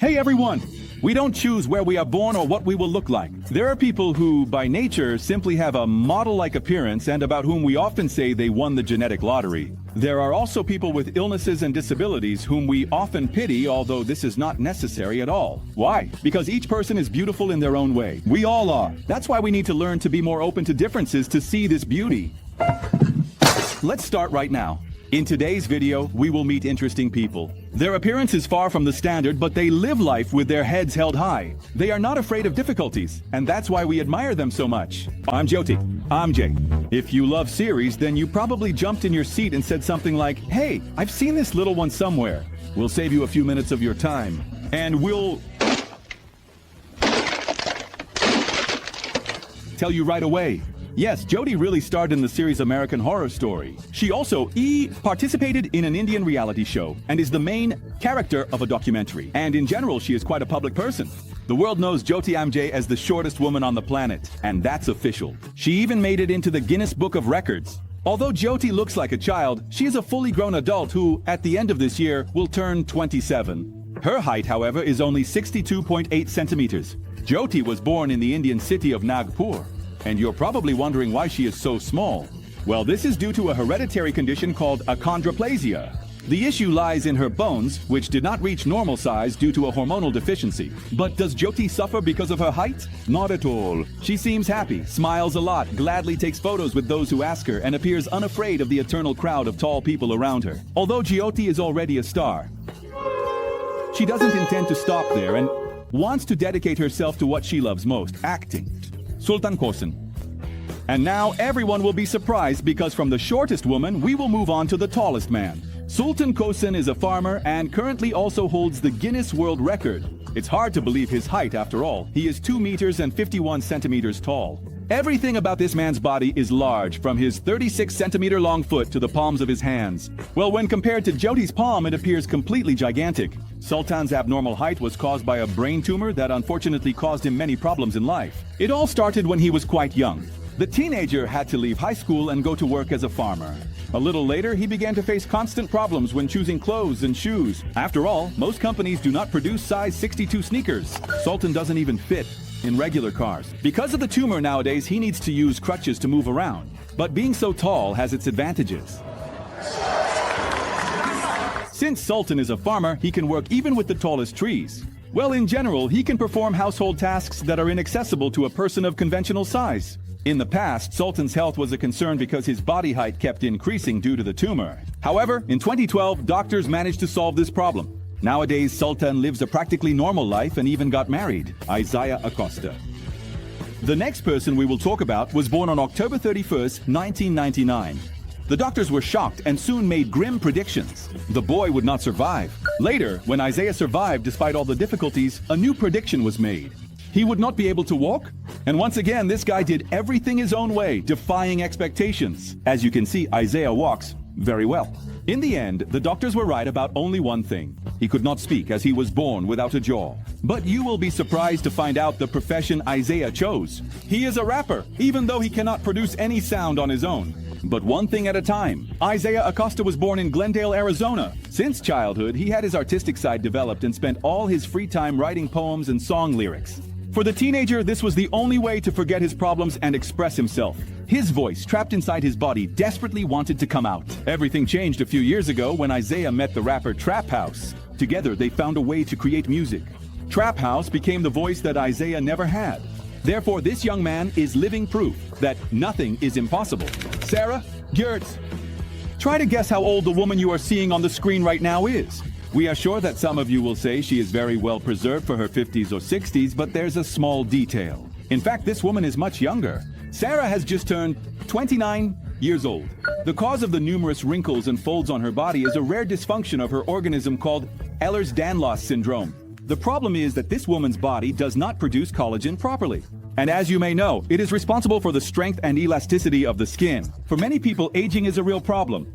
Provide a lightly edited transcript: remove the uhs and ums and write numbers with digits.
Hey everyone! We don't choose where we are born or what we will look like. There are people who, by nature, simply have a model-like appearance and about whom we often say they won the genetic lottery. There are also people with illnesses and disabilities whom we often pity, although this is not necessary at all. Why? Because each person is beautiful in their own way. We all are. That's why we need to learn to be more open to differences to see this beauty. Let's start right now. In today's video, we will meet interesting people. Their appearance is far from the standard, but they live life with their heads held high. They are not afraid of difficulties, and that's why we admire them so much. I'm Jyoti. I'm Jay. If you love series, then you probably jumped in your seat and said something like, "Hey, I've seen this little one somewhere." We'll save you a few minutes of your time, and we'll tell you right away. Yes, Jyoti really starred in the series American Horror Story. She also participated in an Indian reality show and is the main character of a documentary. And in general, she is quite a public person. The world knows Jyoti Amjay as the shortest woman on the planet, and that's official. She even made it into the Guinness Book of Records. Although Jyoti looks like a child, she is a fully grown adult who, at the end of this year, will turn 27. Her height, however, is only 62.8 centimeters. Jyoti was born in the Indian city of Nagpur. And you're probably wondering why she is so small. Well, this is due to a hereditary condition called achondroplasia. The issue lies in her bones, which did not reach normal size due to a hormonal deficiency. But does Jyoti suffer because of her height? Not at all. She seems happy, smiles a lot, gladly takes photos with those who ask her, and appears unafraid of the eternal crowd of tall people around her. Although Jyoti is already a star, she doesn't intend to stop there and wants to dedicate herself to what she loves most, acting. Sultan Kosin. And now everyone will be surprised because from the shortest woman, we will move on to the tallest man. Sultan Kosin is a farmer and currently also holds the Guinness World Record. It's hard to believe his height after all. He is 2 meters and 51 centimeters tall. Everything about this man's body is large, from his 36 centimeter long foot to the palms of his hands. Well, when compared to Jyoti's palm, it appears completely gigantic. Sultan's abnormal height was caused by a brain tumor that unfortunately caused him many problems in life. It all started when he was quite young. The teenager had to leave high school and go to work as a farmer. A little later, he began to face constant problems when choosing clothes and shoes. After all, most companies do not produce size 62 sneakers. Sultan doesn't even fit in regular cars. Because of the tumor nowadays, he needs to use crutches to move around. But being so tall has its advantages. Since Sultan is a farmer, he can work even with the tallest trees. Well, in general, he can perform household tasks that are inaccessible to a person of conventional size. In the past, Sultan's health was a concern because his body height kept increasing due to the tumor. However, in 2012, doctors managed to solve this problem. Nowadays, Sultan lives a practically normal life and even got married. Isaiah Acosta. The next person we will talk about was born on October 31st, 1999. The doctors were shocked and soon made grim predictions. The boy would not survive. Later, when Isaiah survived despite all the difficulties, a new prediction was made. He would not be able to walk? And once again, this guy did everything his own way, defying expectations. As you can see, Isaiah walks very well. In the end, the doctors were right about only one thing. He could not speak as he was born without a jaw. But you will be surprised to find out the profession Isaiah chose. He is a rapper, even though he cannot produce any sound on his own. But one thing at a time. Isaiah Acosta was born in Glendale, Arizona. Since childhood, he had his artistic side developed and spent all his free time writing poems and song lyrics. For the teenager, this was the only way to forget his problems and express himself. His voice, trapped inside his body, desperately wanted to come out. Everything changed a few years ago when Isaiah met the rapper Trap House. Together, they found a way to create music. Trap House became the voice that Isaiah never had. Therefore, this young man is living proof that nothing is impossible. Sarah Gertz. Try to guess how old the woman you are seeing on the screen right now is. We are sure that some of you will say she is very well preserved for her 50s or 60s, but there's a small detail. In fact, this woman is much younger. Sarah has just turned 29 years old. The cause of the numerous wrinkles and folds on her body is a rare dysfunction of her organism called Ehlers-Danlos syndrome. The problem is that this woman's body does not produce collagen properly. And as you may know, it is responsible for the strength and elasticity of the skin. For many people, aging is a real problem.